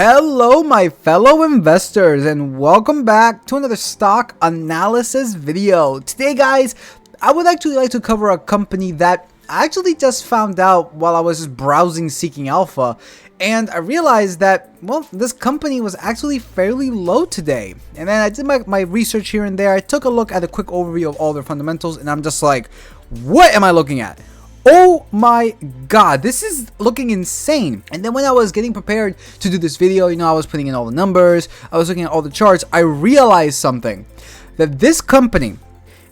Hello my fellow investors and welcome back to another stock analysis video. Today guys, I would actually like to cover a company that I actually just found out while I was just browsing Seeking Alpha, and I realized that, well, this company was actually fairly low today. And then I did my research here and there. I took a look at a quick overview of all their fundamentals and I'm just like, what am I looking at? Oh my god, this is looking insane. And then when I was getting prepared to do this video, I was putting in all the numbers, I was looking at all the charts, I realized something. That this company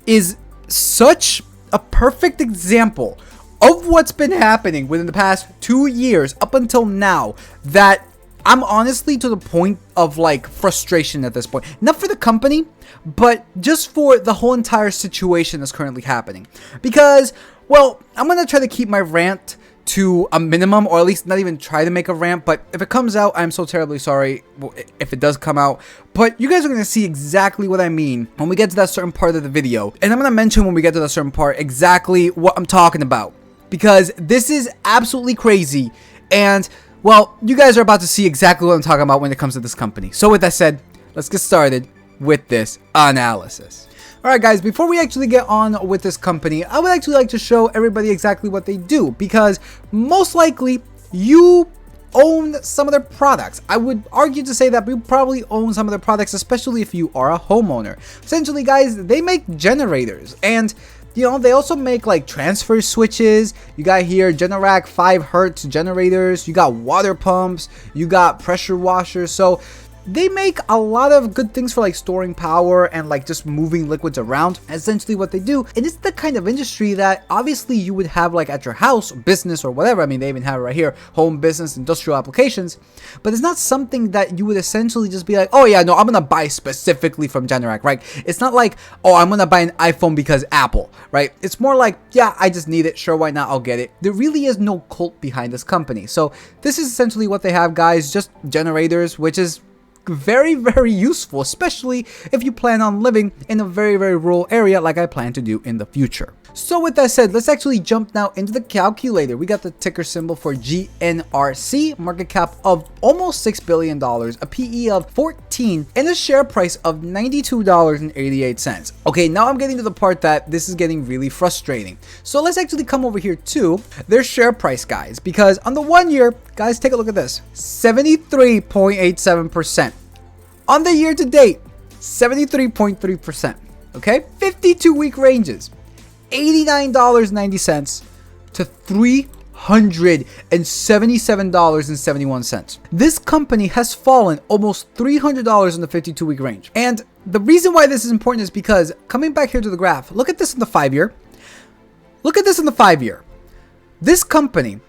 is such a perfect example of what's been happening within the past 2 years up until now, that I'm honestly to the point of like frustration at this point. Not for the company, but just for the whole entire situation that's currently happening. Because, well, I'm going to try to keep my rant to a minimum, or at least not even try to make a rant, but if it comes out, I'm so terribly sorry if it does come out. But you guys are going to see exactly what I mean when we get to that certain part of the video. And I'm going to mention when we get to that certain part exactly what I'm talking about. Because this is absolutely crazy, and, well, you guys are about to see exactly what I'm talking about when it comes to this company. So with that said, let's get started with this analysis. Alright guys, before we actually get on with this company, I would actually like to show everybody exactly what they do, because most likely you own some of their products. I would argue to say that you probably own some of their products, especially if you are a homeowner. Essentially guys, they make generators, and they also make like transfer switches. You got here Generac 5 hertz generators, you got water pumps, you got pressure washers. So they make a lot of good things for like storing power and like just moving liquids around. Essentially what they do, and it's the kind of industry that obviously you would have like at your house, business, or whatever. I mean, they even have it right here, home, business, industrial applications. But it's not something that you would essentially just be like, oh yeah, no, I'm gonna buy specifically from Generac, right? It's not like, oh, I'm gonna buy an iPhone because Apple, right? It's more like, yeah, I just need it, sure, why not, I'll get it. There really is no cult behind this company. So this is essentially what they have, guys, just generators, which is very, very useful, especially if you plan on living in a very, very rural area like I plan to do in the future. So with that said, let's actually jump now into the calculator. We got the ticker symbol for GNRC, market cap of almost $6 billion, a PE of 14, and a share price of $92.88. Okay, now I'm getting to the part that this is getting really frustrating. So let's actually come over here to their share price, guys, because on the 1 year, guys, take a look at this, 73.87%. On the year to date, 73.3%. Okay, 52-week ranges, $89.90 to $377.71. This company has fallen almost $300 in the 52-week range. And the reason why this is important is because, coming back here to the graph, look at this in the 5-year. Look at this in the 5-year. This company,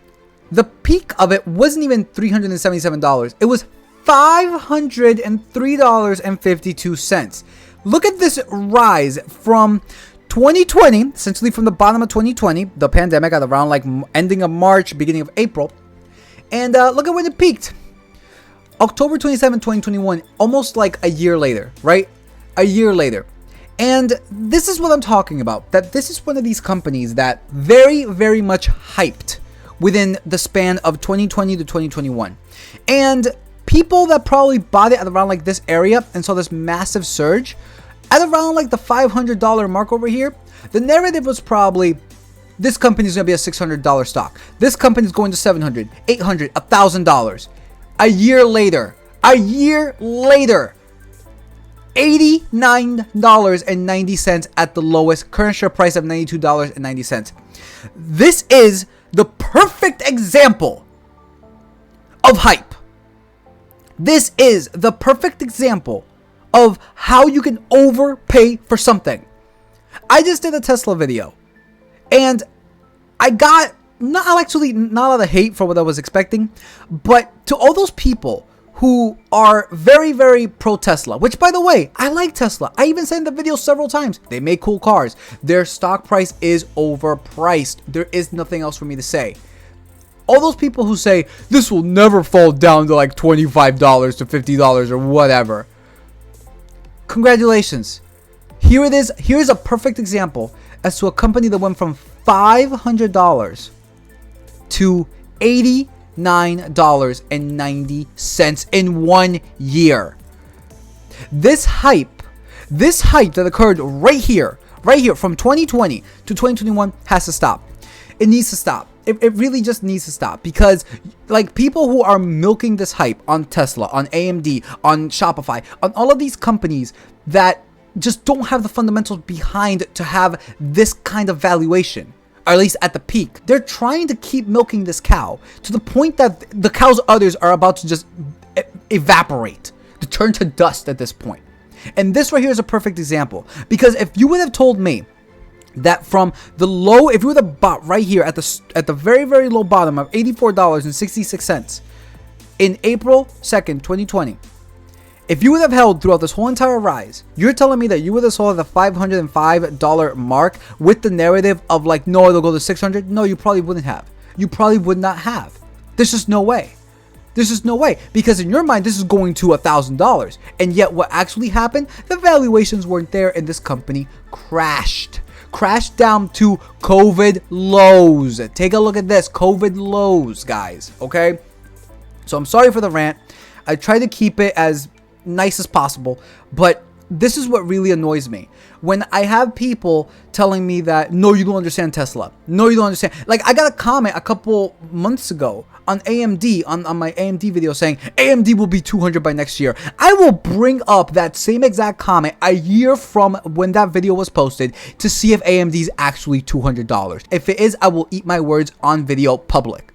the peak of it wasn't even $377. It was $503.52. Look at this rise from 2020, essentially from the bottom of 2020, the pandemic at around like ending of March, beginning of April. And look at when it peaked. October 27, 2021, almost like a year later, right? A year later. And this is what I'm talking about, that this is one of these companies that very, very much hyped within the span of 2020 to 2021. And people that probably bought it at around like this area and saw this massive surge at around like the $500 mark over here, the narrative was probably, this company is going to be a $600 stock. This company is going to $700, $800, $1,000. A year later, $89.90 at the lowest, current share price of $92.90. This is the perfect example of hype. This is the perfect example of how you can overpay for something. I just did a Tesla video, and I got not a lot of hate for what I was expecting, but to all those people who are very, very pro Tesla, which by the way, I like Tesla. I even said in the video several times, they make cool cars. Their stock price is overpriced. There is nothing else for me to say. All those people who say this will never fall down to like $25 to $50 or whatever. Congratulations. Here it is. Here's a perfect example as to a company that went from $500 to $89 $29.90 in 1 year. This hype that occurred right here from 2020 to 2021 has to stop. It needs to stop. It really just needs to stop, because like people who are milking this hype on Tesla, on AMD, on Shopify, on all of these companies that just don't have the fundamentals behind to have this kind of valuation, or at least at the peak. They're trying to keep milking this cow to the point that the cow's udders are about to just evaporate, to turn to dust at this point. And this right here is a perfect example, because if you would have told me that from the low, if you would have bought right here at the very, very low bottom of $84.66 in April 2nd, 2020, if you would have held throughout this whole entire rise, you're telling me that you would have sold at the $505 mark with the narrative of like, no, it'll go to 600? No, you probably wouldn't have. You probably would not have. There's just no way. There's just no way, because in your mind, this is going to $1,000. And yet what actually happened, the valuations weren't there and this company crashed down to COVID lows. Take a look at this, COVID lows, guys. Okay. So I'm sorry for the rant. I try to keep it as nice as possible, but this is what really annoys me. When I have people telling me that, no, you don't understand Tesla. No, you don't understand. Like, I got a comment a couple months ago on AMD, on my AMD video, saying AMD will be 200 by next year. I will bring up that same exact comment a year from when that video was posted to see if AMD is actually $200. If it is, I will eat my words on video public.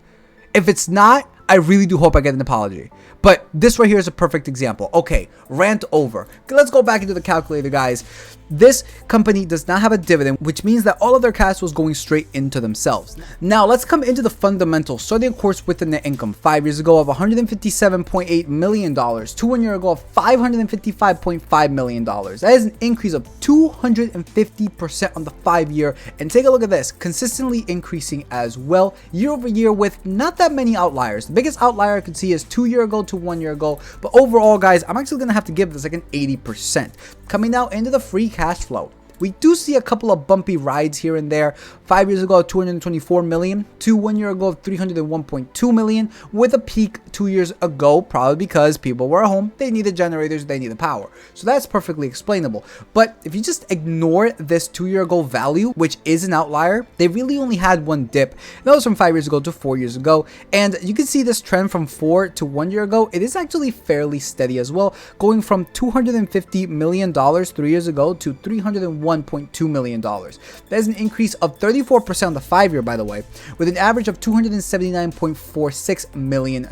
If it's not, I really do hope I get an apology. But this right here is a perfect example. Okay, rant over. Let's go back into the calculator, guys. This company does not have a dividend, which means that all of their cash was going straight into themselves. Now, let's come into the fundamentals, starting, of course, with the net income. 5 years ago of $157.8 million. 1 year ago of $555.5 million. That is an increase of 250% on the 5 year. And take a look at this, consistently increasing as well, year over year, with not that many outliers. The biggest outlier I can see is 2 year ago to 1 year ago. But overall, guys, I'm actually going to have to give this like an 80%. Coming now into the free cash flow, we do see a couple of bumpy rides here and there. 5 years ago, 224 million to 1 year ago, 301.2 million, with a peak 2 years ago, probably because people were at home, they needed generators, they needed power. So that's perfectly explainable. But if you just ignore this 2 year ago value, which is an outlier, they really only had one dip. That was from 5 years ago to 4 years ago. And you can see this trend from 4 to 1 year ago. It is actually fairly steady as well, going from $250 million 3 years ago to $301.2 million. That is an increase of 34% on the 5 year, by the way, with an average of $279.46 million.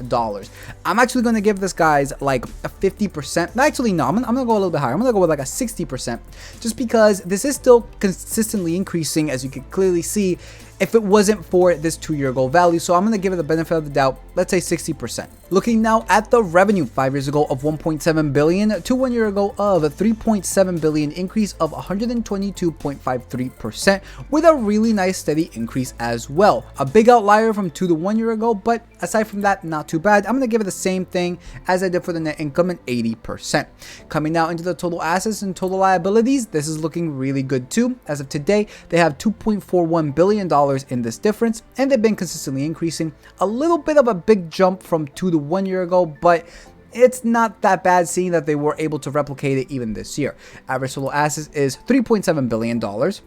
I'm actually going to give this, guys, like a 50%. Actually, no, I'm going to go a little bit higher. I'm going to go with like a 60%, just because this is still consistently increasing, as you can clearly see, if it wasn't for this 2 year ago value. So I'm going to give it the benefit of the doubt. Let's say 60%. Looking now at the revenue, 5 years ago of 1.7 billion to 1 year ago of 3.7 billion, increase of 122.53%, with a really nice steady increase as well. A big outlier from 2 to 1 year ago, but aside from that, not too bad. I'm going to give it the same thing as I did for the net income, an 80%. Coming now into the total assets and total liabilities, this is looking really good too. As of today, they have $2.41 billion in this difference, and they've been consistently increasing. A little bit of a big jump from 2 to 1 year ago, but it's not that bad, seeing that they were able to replicate it even this year. Average total assets is $3.7 billion.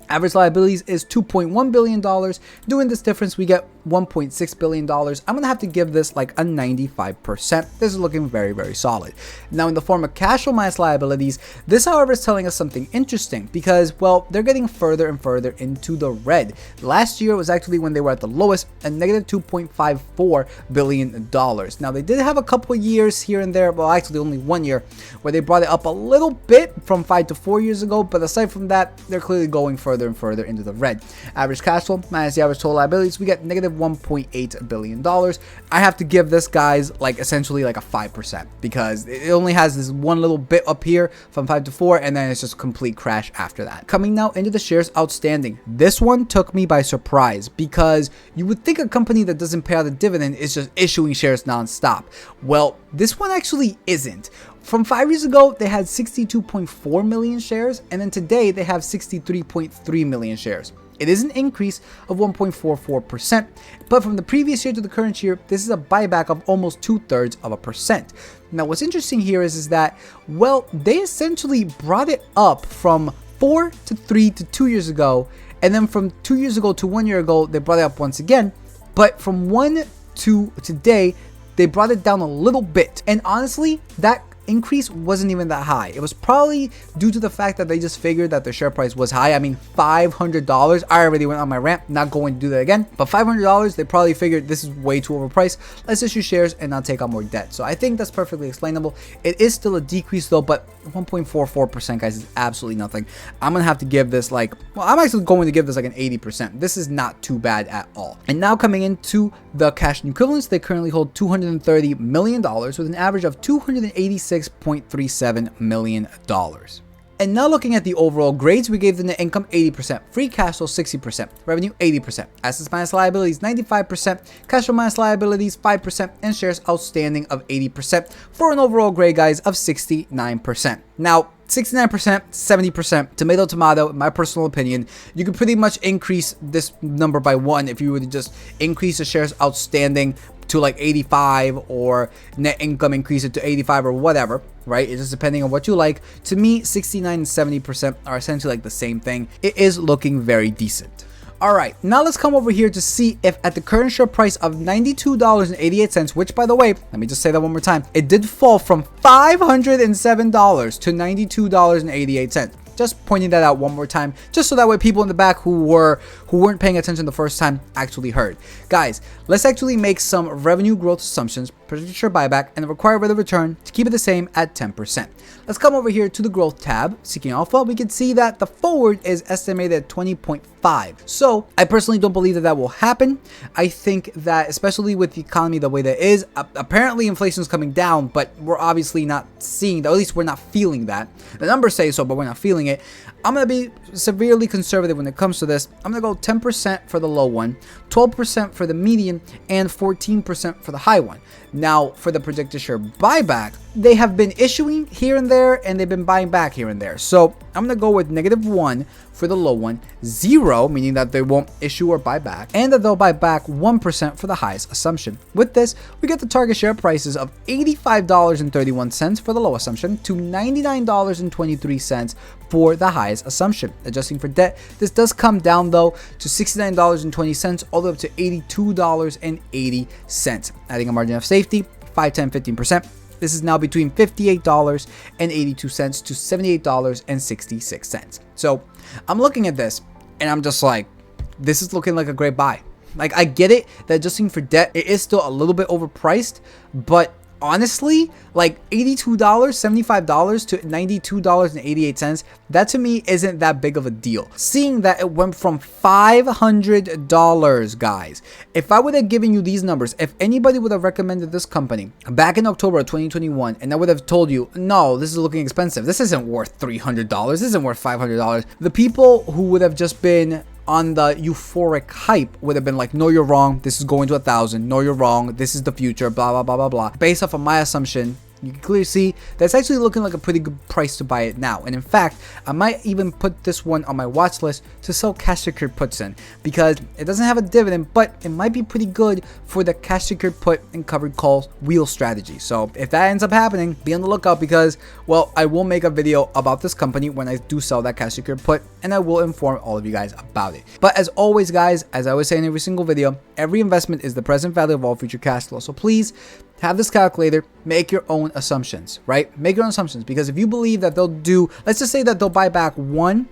Average liabilities is $2.1 billion. Doing this difference, we get $1.6 billion. I'm going to have to give this like a 95%. This is looking very, very solid. Now, in the form of cash flow minus liabilities, this, however, is telling us something interesting, because, well, they're getting further and further into the red. Last year was actually when they were at the lowest, at negative $2.54 billion. Now, they did have a couple years here and there, well, actually only 1 year, where they brought it up a little bit from 5 to 4 years ago, but aside from that, they're clearly going further and further into the red. Average cash flow minus the average total liabilities, we get negative $1.8 billion. I have to give this, guys, like essentially like a 5%, because it only has this one little bit up here from 5 to 4, and then it's just complete crash after that. Coming now into the shares outstanding, this one took me by surprise, because you would think a company that doesn't pay out a dividend is just issuing shares non-stop. Well, this one actually isn't. From 5 years ago, they had 62.4 million shares, and then today they have 63.3 million shares. it is an increase of 1.44%, but from the previous year to the current year, this is a buyback of almost 2/3%. Now, what's interesting here is that, well, they essentially brought it up from 4 to 3 to 2 years ago, and then from 2 years ago to 1 year ago, they brought it up once again, but from 1 to today, they brought it down a little bit. And honestly, that increase wasn't even that high. It was probably due to the fact that they just figured that the share price was high. I mean, $500. I already went on my rant, not going to do that again. But $500, they probably figured this is way too overpriced. Let's issue shares and not take on more debt. So I think that's perfectly explainable. It is still a decrease though, but 1.44%, guys, is absolutely nothing. I'm gonna have to give this I'm actually going to give this like an 80%. This is not too bad at all. And now coming into the cash and equivalents, they currently hold $230 million with an average of $286.37 million. And now looking at the overall grades, we gave the net income 80%, free cash flow 60%, revenue 80%, assets minus liabilities 95%, cash flow minus liabilities 5%, and shares outstanding of 80% for an overall grade, guys, of 69%. Now, 69%, 70%, tomato, in my personal opinion, you could pretty much increase this number by 1 if you were to just increase the shares outstanding to like 85, or net income increase it to 85 or whatever, right? It's just depending on what you like. To me, 69 and 70% are essentially like the same thing. It is looking very decent. All right, now let's come over here to see if at the current share price of $92.88, which, by the way, let me just say that one more time, it did fall from $507 to $92.88. Just pointing that out one more time, just so that way people in the back who weren't paying attention the first time actually heard. Guys, let's actually make some revenue growth assumptions, predicted share buyback, and the required rate of return to keep it the same at 10%. Let's come over here to the growth tab, seeking alpha. We can see that the forward is estimated at 20.5. So I personally don't believe that that will happen. I think that, especially with the economy the way that is, apparently inflation is coming down, but we're obviously not seeing that, at least we're not feeling that. The numbers say so, but we're not feeling it. I'm going to be severely conservative when it comes to this. I'm going to go 10% for the low one, 12% for the median, and 14% for the high one. Now, for the predicted share buyback, they have been issuing here and there, and they've been buying back here and there. So I'm going to go with -1 for the low one, 0, meaning that they won't issue or buy back, and that they'll buy back 1% for the highest assumption. With this, we get the target share prices of $85.31 for the low assumption to $99.23 for the highest assumption. Adjusting for debt, this does come down though to $69.20 all the way up to $82.80. Adding a margin of safety, 5, 10, 15%. This is now between $58.82 to $78.66. So I'm looking at this and I'm just like, this is looking like a great buy. Like, I get it that adjusting for debt, it is still a little bit overpriced, but honestly, like $82, $75 to $92.88, that to me isn't that big of a deal. Seeing that it went from $500, guys. If I would have given you these numbers, if anybody would have recommended this company back in October of 2021, and I would have told you, no, this is looking expensive, this isn't worth $300, this isn't worth $500, the people who would have just been on the euphoric hype would have been like, no, you're wrong, this is going to 1,000, no, you're wrong, this is the future, blah, blah, blah, blah, blah. Based off of my assumption, you can clearly see that's actually looking like a pretty good price to buy it now. And in fact, I might even put this one on my watch list to sell cash secured puts in, because it doesn't have a dividend, but it might be pretty good for the cash secured put and covered calls wheel strategy. So if that ends up happening, be on the lookout, because, well, I will make a video about this company when I do sell that cash secured put, and I will inform all of you guys about it. But as always, guys, as I always say in every single video, every investment is the present value of all future cash flow. So please have this calculator, make your own assumptions, right? Make your own assumptions, because if you believe that they'll do, let's just say that they'll buy back 1,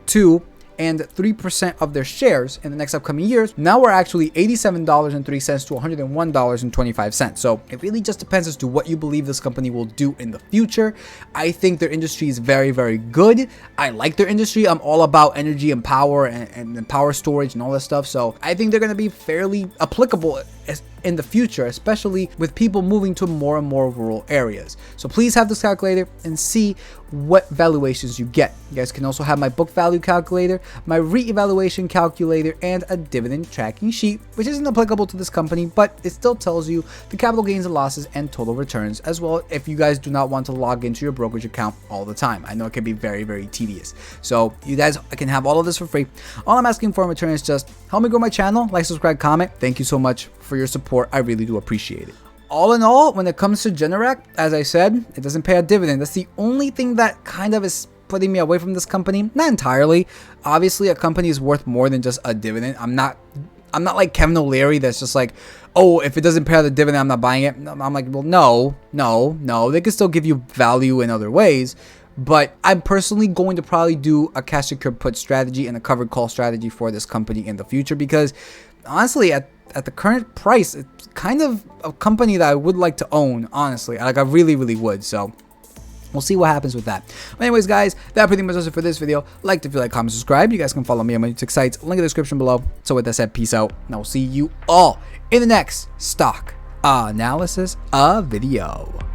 2, and 3% of their shares in the next upcoming years, now we're actually $87.03 to $101.25. So it really just depends as to what you believe this company will do in the future. I think their industry is very, very good. I like their industry. I'm all about energy and power and power storage and all that stuff. So I think they're going to be fairly applicable in the future, especially with people moving to more and more rural areas. So please have this calculator and see what valuations you get. You guys can also have my book value calculator, my re-evaluation calculator, and a dividend tracking sheet, which isn't applicable to this company, but it still tells you the capital gains and losses and total returns as well, if you guys do not want to log into your brokerage account all the time. I know it can be very, very tedious. So you guys can have all of this for free. All I'm asking for in return is just help me grow my channel, like, subscribe, comment. Thank you so much for your support. I really do appreciate it. All in all, when it comes to Generac, as I said, it doesn't pay a dividend. That's the only thing that kind of is putting me away from this company. Not entirely. Obviously, a company is worth more than just a dividend. I'm not like Kevin O'Leary that's just like, oh, if it doesn't pay out the dividend, I'm not buying it. I'm like, well, no. They can still give you value in other ways. But I'm personally going to probably do a cash secured put strategy and a covered call strategy for this company in the future, because honestly, at the current price, it's kind of a company that I would like to own, honestly. Like, I really, really would. So we'll see what happens with that. But anyways, guys, that pretty much does it for this video. Like if you like, comment, subscribe. You guys can follow me on my YouTube sites. Link in the description below. So with that said, peace out. And I will see you all in the next stock analysis video.